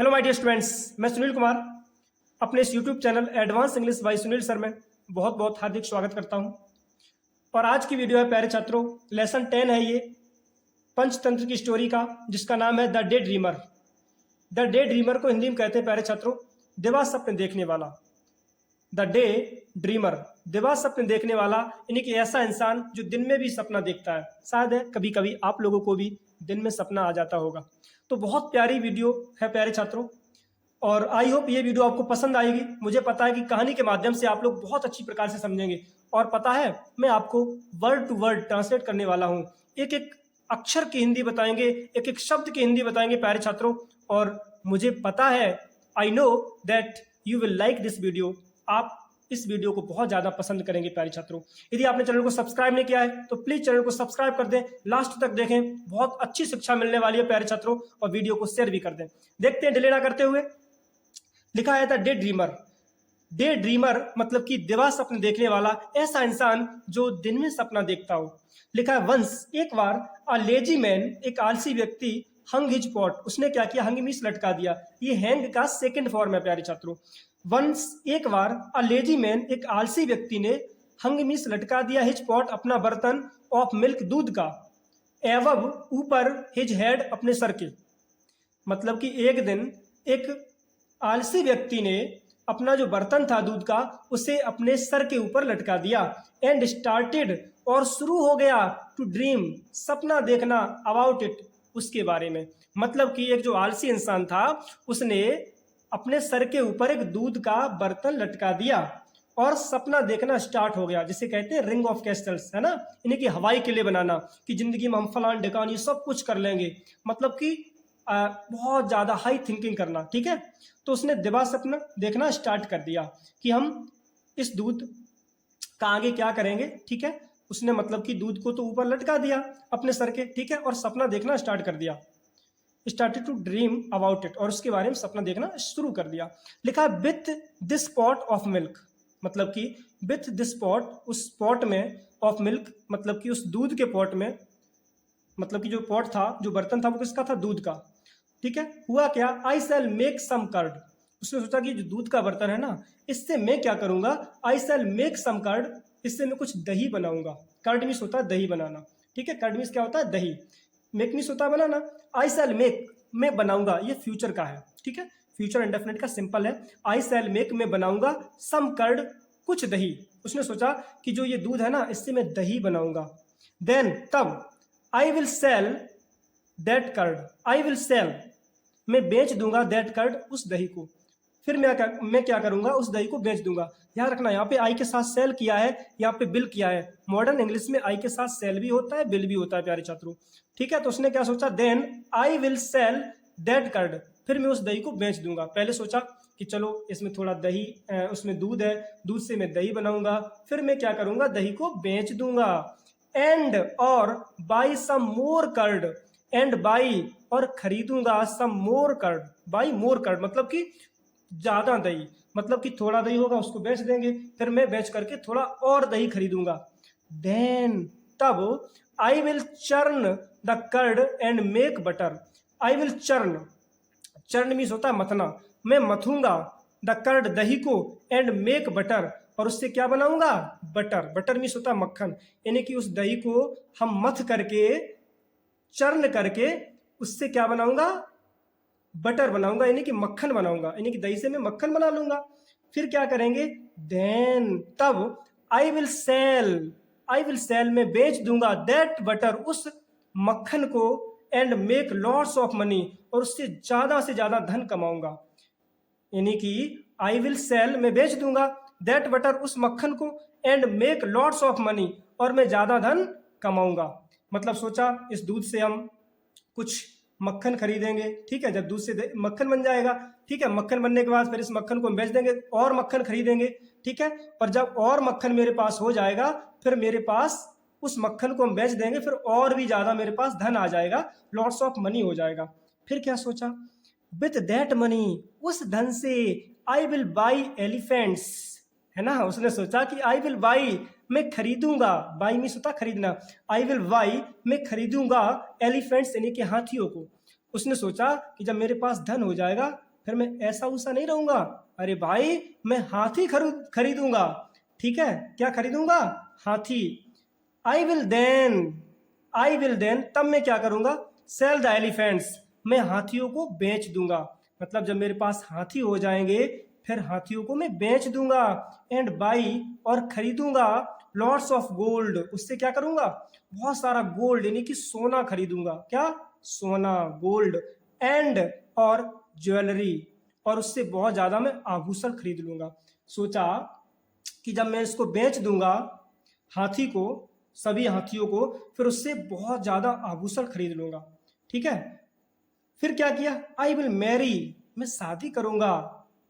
Hello my dear students, मैं सुनील कुमार अपने इस YouTube channel advance English by Sunil sir में बहुत बहुत हार्दिक स्वागत करता हूं। और आज की वीडियो है प्यारे छात्रों, लेसन 10 है ये पंचतंत्र की स्टोरी का, जिसका नाम है the day dreamer. The day dreamer को हिंदी में कहते हैं प्यारे छात्रों दिवा सपने देखने वाला। द डे ड्रीमर, दिवा सपने देखने वाला, यानी कि ऐसा इंसान जो दिन में भी सपना देखता है। शायद है कभी कभी आप लोगों को भी दिन में सपना आ जाता होगा। तो बहुत प्यारी वीडियो है प्यारे छात्रों, और आई होप ये वीडियो आपको पसंद आएगी। मुझे पता है कि कहानी के माध्यम से आप लोग बहुत अच्छी प्रकार से समझेंगे, और पता है मैं आपको वर्ड टू वर्ड ट्रांसलेट करने वाला हूँ। एक एक अक्षर की हिंदी बताएंगे, एक एक शब्द की हिंदी बताएंगे प्यारे छात्रों। और मुझे पता है, I know that you will like this video. आप इस वीडियो को बहुत ज़्यादा पसंद करेंगे प्यारे छात्रों। यदि आपने चैनल को सब्सक्राइब नहीं किया है तो प्लीज़ चैनल को सब्सक्राइब कर दें, लास्ट तक देखें, बहुत अच्छी शिक्षा मिलने वाली है प्यारे छात्रों। और वीडियो को शेयर भी कर दें। देखते हैं डिले ना करते हुए। लिखा है था डे ड्रीमर। डे ड्रीमर मतलब कि दिवा सपने देखने वाला, ऐसा इंसान जो दिन में सपना देखता हो। लिखा है वंस, एक बार, अ लेजी मैन, एक आलसी व्यक्ति, हंग हिज पॉट, उसने क्या किया, हंग मीन्स लटका दिया। ये हैंग का सेकंड फॉर्म है प्यारे छात्रों। वंस, एक बार, अ लेजी मैन, एक आलसी व्यक्ति ने, हंग मीन्स लटका दिया, हिज पॉट, अपना बर्तन, ऑफ मिल्क, दूध का, एवब, ऊपर, हिज हेड, अपने सर के। मतलब कि एक दिन एक आलसी व्यक्ति ने अपना जो बर्तन था दूध का, उसे अपने सर के ऊपर लटका दिया। एंड स्टार्टेड, और शुरू हो गया, टू ड्रीम, सपना देखना, अबाउट इट, उसके बारे में। मतलब कि एक जो आलसी इंसान था उसने अपने सर के ऊपर एक दूध का बर्तन लटका दिया और सपना देखना स्टार्ट हो गया, जिसे कहते हैं रिंग ऑफ कैस्टल्स, है ना, यानी कि हवाई किले बनाना, कि जिंदगी में हम फलान ढिकान ये सब कुछ कर लेंगे। मतलब कि बहुत ज़्यादा हाई थिंकिंग करना, ठीक है। तो उसने दिवा सपना देखना स्टार्ट कर दिया कि हम इस दूध का आगे क्या करेंगे, ठीक है। उसने मतलब कि दूध को तो ऊपर लटका दिया अपने सर के, ठीक है, और सपना देखना स्टार्ट कर दिया। Started to dream about it, और उसके बारे में सपना देखना शुरू कर दिया। लिखा है with this pot of milk, मतलब कि विथ दिस पॉट, उस पॉट में, ऑफ मिल्क मतलब कि उस दूध के पॉट में, मतलब कि जो पॉट था, जो बर्तन था, वो किसका था, दूध का, ठीक है। हुआ क्या, आई शैल मेक सम कर्ड, उसने सोचा कि जो दूध का बर्तन है ना, इससे मैं क्या करूंगा, आई शैल मेक सम कर्ड, इससे मैं कुछ दही बनाऊंगा। कर्ड मीन्स होता है दही बनाना, ठीक है। कर्ड मीन्स क्या होता है, दही। मेक मीन्स होता है बनाना। आई शैल मेक, मैं बनाऊंगा, ये फ्यूचर का है, ठीक है। फ्यूचर इंडेफिनिट का सिंपल है। आई शैल मेक, मैं बनाऊंगा, सम कर्ड, कुछ दही। उसने सोचा कि जो ये दूध है ना, इससे मैं दही बनाऊंगा। देन, तब, I will sell that curd, I will sell, मैं बेच दूंगा, दैट कर्ड, उस दही को। फिर मैं क्या करूंगा, उस दही को बेच दूंगा। ध्यान रखना, यहाँ पे आई के साथ सेल किया है, यहाँ पे बिल किया है। मॉडर्न इंग्लिश में आई के साथ सेल भी होता है, बिल भी होता है प्यारे छात्रों, ठीक है। तो उसने क्या सोचा, then I will sell that curd, फिर मैं उस दही को बेच दूंगा। पहले सोचा कि चलो इसमें थोड़ा दही, उसमें दूध है, दूध से मैं दही बनाऊंगा, फिर मैं क्या करूंगा, दही को बेच दूंगा। एंड, और, buy some more curd, and buy, और खरीदूंगा, some more curd, buy more curd मतलब कि ज्यादा दही, मतलब कि थोड़ा दही होगा उसको बेच देंगे, फिर मैं बेच करके थोड़ा और दही खरीदूंगा। देन, तब, I will churn the curd and make butter, I will churn, churn means होता है मथना, मैं मथूंगा, द कर्ड, दही को, एंड मेक बटर, और उससे क्या बनाऊंगा, बटर। बटर मीन्स होता है मक्खन, यानी कि उस दही को हम मथ करके, चर्न करके, उससे क्या बनाऊंगा, बटर बनाऊंगा, यानी कि मक्खन बनाऊंगा, यानी कि दही से मैं मक्खन बना लूंगा। फिर क्या करेंगे, देन, तब, I will sell, I will sell, मैं बेच दूंगा, दैट बटर, उस मक्खन को, and make lots of money, और उससे ज्यादा से ज्यादा धन कमाऊंगा। यानी कि आई विल सेल, मैं बेच दूंगा, दैट बटर, उस मक्खन को, and make lots of money, और मैं ज्यादा धन कमाऊंगा। मतलब सोचा इस दूध से हम कुछ मक्खन खरीदेंगे, ठीक है। जब दूध से मक्खन बन जाएगा, ठीक है, मक्खन बनने के बाद फिर इस मक्खन को हम बेच देंगे, और मक्खन खरीदेंगे, ठीक है। और जब और मक्खन मेरे पास हो जाएगा, फिर मेरे पास उस मक्खन को हम बेच देंगे, फिर और भी ज्यादा मेरे पास धन आ जाएगा, लॉट्स ऑफ मनी हो जाएगा। फिर क्या सोचा, विथ दैट मनी, उस धन से, आई विल बाई एलिफेंट्स, है ना। उसने सोचा कि आई विल बाई, मैं खरीदूंगा, बाई मीन्स होता खरीदना, आई विल बाई, मैं खरीदूंगा, एलिफेंट्स यानी कि हाथियों को। उसने सोचा कि जब मेरे पास धन हो जाएगा फिर मैं ऐसा उसा नहीं रहूंगा। अरे भाई मैं हाथी खरीदूंगा। ठीक है, क्या खरीदूंगा? हाथी। आई विल देन, तब मैं क्या करूंगा? सेल द एलिफेंट्स, मैं हाथियों को बेच दूंगा। मतलब जब मेरे पास हाथी हो जाएंगे फिर हाथियों को मैं बेच दूंगा। एंड बाई, और खरीदूंगा लॉट्स ऑफ गोल्ड, उससे क्या करूंगा? बहुत सारा गोल्ड यानी कि सोना खरीदूंगा। क्या? सोना, गोल्ड। एंड, और ज्वेलरी, और उससे बहुत ज्यादा मैं आभूषण खरीद लूंगा। सोचा कि जब मैं इसको बेच दूंगा हाथी को, सभी हाथियों को, फिर उससे बहुत ज्यादा आभूषण खरीद लूंगा। ठीक है, फिर क्या किया? आई विल मैरी, मैं शादी करूंगा।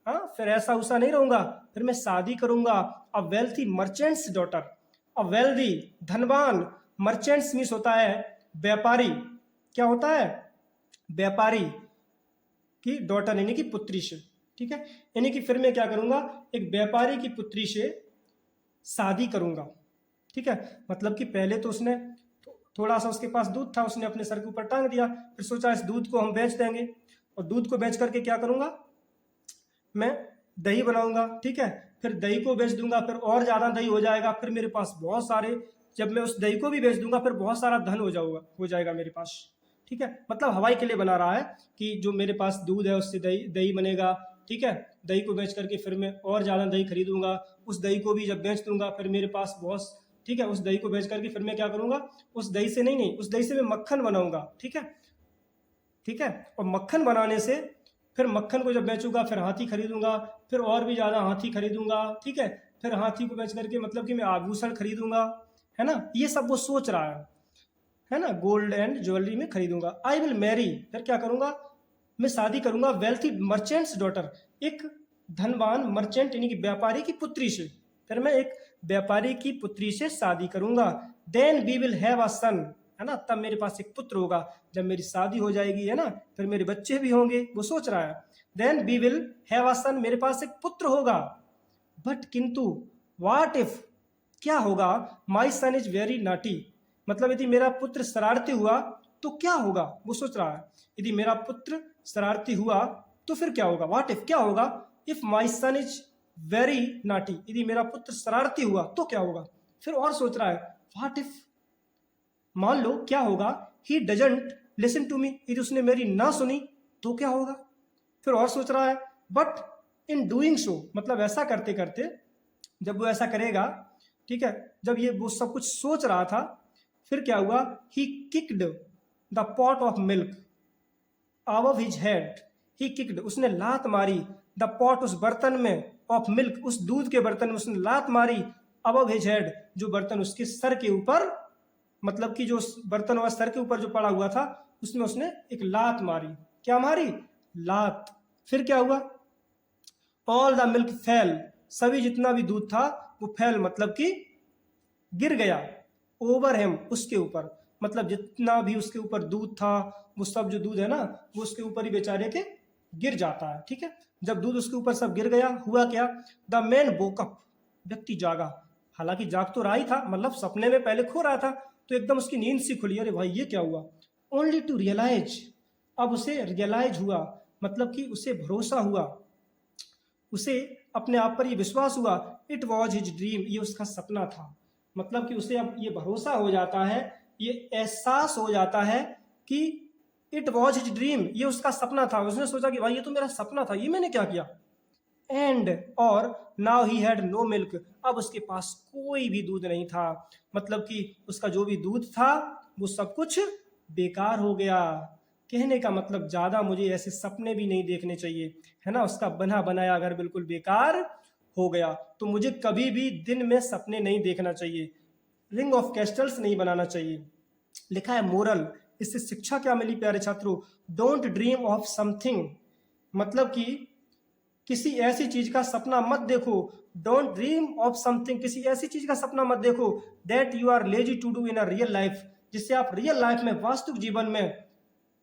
हाँ, फिर ऐसा उसा नहीं रहूंगा, फिर मैं शादी करूंगा a wealthy merchant's daughter. A wealthy, धनवान, मर्चेंट्स मीन्स होता है व्यापारी। क्या होता है? व्यापारी की डॉटर यानी कि पुत्री से। ठीक है, यानी कि फिर मैं क्या करूंगा? एक व्यापारी की पुत्री से शादी करूंगा। ठीक है, मतलब कि पहले तो उसने थोड़ा सा उसके पास दूध था, उसने अपने सर के ऊपर टांग दिया, फिर सोचा इस दूध को हम बेच देंगे, और दूध को बेच करके क्या करूंगा? मैं दही बनाऊंगा। ठीक है, फिर दही को बेच दूंगा, फिर और ज्यादा दही हो जाएगा, फिर मेरे पास बहुत सारे, जब मैं उस दही को भी बेच दूंगा फिर बहुत सारा धन हो जाएगा मेरे पास। ठीक है, मतलब हवाई के लिए बना रहा है कि जो मेरे पास दूध है उससे दही दही बनेगा। ठीक है, दही को बेच करके फिर मैं और ज्यादा दही खरीदूंगा, उस दही को भी जब बेच दूंगा फिर मेरे पास बहुत, ठीक है, उस दही को बेच करके फिर मैं क्या करूंगा? उस दही से नहीं, उस दही से मैं मक्खन बनाऊंगा। ठीक है, ठीक है, और मक्खन बनाने से फिर मक्खन को जब बेचूंगा फिर हाथी खरीदूंगा, फिर और भी ज्यादा हाथी खरीदूंगा। ठीक है, फिर हाथी को बेच करके मतलब कि मैं आभूषण खरीदूंगा। है ना, ये सब वो सोच रहा है ना, गोल्ड एंड ज्वेलरी में खरीदूंगा। आई विल मैरी, फिर क्या करूंगा? मैं शादी करूंगा वेल्थी मर्चेंट्स डॉटर, एक धनवान मर्चेंट यानी कि व्यापारी की पुत्री से। फिर मैं एक व्यापारी की पुत्री से शादी करूंगा। Then we will have a son, है ना, तब मेरे पास एक पुत्र होगा। जब मेरी शादी हो जाएगी, है ना, फिर मेरे बच्चे भी होंगे, वो सोच रहा है। Then we will have a son, मेरे पास एक पुत्र होगा। बट किंतु, व्हाट इफ, क्या होगा? माई सन इज वेरी नाटी, मतलब यदि मेरा पुत्र शरारती हुआ तो क्या होगा? वो सोच रहा है यदि मेरा पुत्र शरारती हुआ तो फिर क्या होगा? व्हाट इफ, क्या होगा? If my son is very naughty, यदि मेरा पुत्र शरारती हुआ तो क्या होगा? फिर और सोच रहा है व्हाट इफ, मान लो क्या होगा? He doesn't listen to me, यदि उसने मेरी ना सुनी तो क्या होगा? फिर और सोच रहा है बट इन डूइंग सो, मतलब ऐसा करते करते जब वो ऐसा करेगा, ठीक है, जब ये वो सब कुछ सोच रहा था फिर क्या हुआ? He kicked the pot of milk above his head, he kicked, उसने लात मारी, द पॉट, उस बर्तन में, ऑफ मिल्क, उस दूध के बर्तन में उसने लात मारी, अबव हिज हेड, जो बर्तन उसके सर के ऊपर, मतलब कि जो बर्तन हुआ सर के ऊपर जो पड़ा हुआ था उसमें उसने एक लात मारी। क्या मारी? लात। फिर क्या हुआ? ऑल द मिल्क फेल, सभी जितना भी दूध था वो फेल, मतलब कि गिर गया, ओवर हिम, उसके ऊपर, मतलब जितना भी उसके ऊपर दूध था वो सब जो दूध है ना वो उसके ऊपर ही बेचारे के गिर जाता है। ठीक है, जब दूध उसके ऊपर सब गिर गया, हुआ क्या? द मैन वोक अप, व्यक्ति जागा, हालांकि जाग तो रहा ही था, मतलब सपने में पहले खो रहा था, तो एकदम उसकी नींद सी खुली, अरे भाई ये क्या हुआ? ओनली टू रियलाइज, अब उसे रियलाइज हुआ, मतलब कि उसे भरोसा हुआ, उसे अपने आप पर ये विश्वास हुआ, इट वॉज हिज ड्रीम, ये उसका सपना था। मतलब कि उसे अब ये भरोसा हो जाता है, ये एहसास हो जाता है कि इट वॉज हिज ड्रीम, ये उसका सपना था। उसने सोचा कि भाई ये तो मेरा सपना था, ये मैंने क्या किया? एंड, और now he had no milk, अब उसके पास कोई भी दूध नहीं था, मतलब कि उसका जो भी दूध था वो सब कुछ बेकार हो गया। कहने का मतलब ज्यादा मुझे ऐसे सपने भी नहीं देखने चाहिए, है ना, उसका बना बनाया घर बिल्कुल बेकार हो गया। तो मुझे कभी भी दिन में सपने नहीं देखना चाहिए, रिंग ऑफ कैस्टल्स नहीं बनाना चाहिए। लिखा है मोरल, इससे शिक्षा क्या मिली प्यारे छात्रों? डोंट ड्रीम ऑफ समथिंग, मतलब कि किसी ऐसी चीज का सपना मत देखो। डोंट ड्रीम ऑफ समथिंग, किसी ऐसी चीज का सपना मत देखो that you are lazy to do in a real life, जिससे आप रियल लाइफ में, वास्तविक जीवन में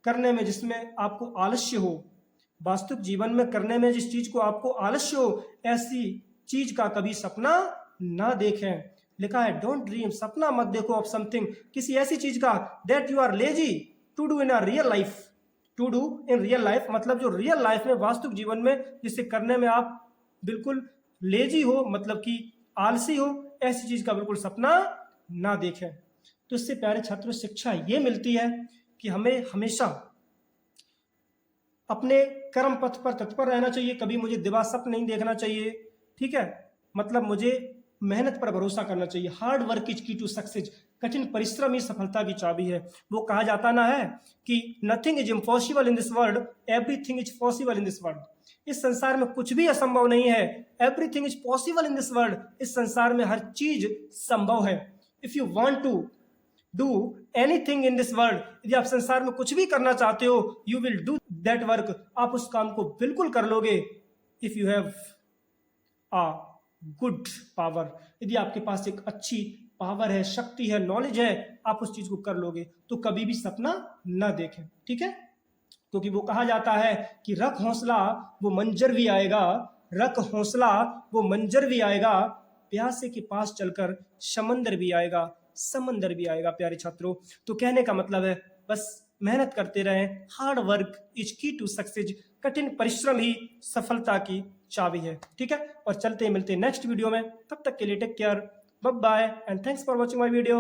करने में, जिसमें आपको आलस्य हो, वास्तविक जीवन में करने में जिस चीज को आपको आलस्य हो, ऐसी चीज का कभी सपना ना देखें। लिखा है डोंट ड्रीम, सपना मत देखो ऑफ समथिंग, किसी ऐसी चीज का, that you are lazy to do in a real life, to do in real life, मतलब जो रियल लाइफ में, वास्तविक जीवन में जिसे करने में आप बिल्कुल लेजी हो, मतलब कि आलसी हो, ऐसी चीज का बिल्कुल सपना ना देखें। तो इससे प्यारे छात्रों शिक्षा ये मिलती है कि हमें हमेशा अपने कर्म पथ पर तत्पर रहना चाहिए, कभी मुझे दिवास्वप्न नहीं देखना चाहिए, ठीक है। मतलब मुझे मेहनत पर भरोसा करना चाहिए। हार्ड वर्क इज की टू सक्सेस, कठिन परिश्रम ही सफलता की चाबी है। वो कहा जाता ना है कि nothing is impossible in this world, everything is possible in this world. इस संसार में कुछ भी असंभव नहीं है, everything is possible in this world. इस संसार में हर चीज संभव है। If you want to do anything in this world, यदि आप संसार में कुछ भी करना चाहते हो, you will do that work, आप उस काम को बिल्कुल कर लोगे। If you have uh good power, यदि आपके पास एक अच्छी पावर है, शक्ति है, नॉलेज है, आप उस चीज को कर लोगे। तो कभी भी सपना न देखें, ठीक है। क्योंकि वो कहा जाता है कि रख हौसला वो मंजर भी आएगा, रख हौसला वो मंजर भी आएगा, प्यासे के पास चलकर समंदर भी आएगा, समंदर भी आएगा। प्यारे छात्रों, तो कहने का मतलब है बस मेहनत करते रहें। हार्ड वर्क इज की टू सक्सेस, कठिन परिश्रम ही सफलता की चाबी है, ठीक है। और चलते मिलते नेक्स्ट वीडियो में, तब तक के लिए take care, bye bye and thanks for watching my video.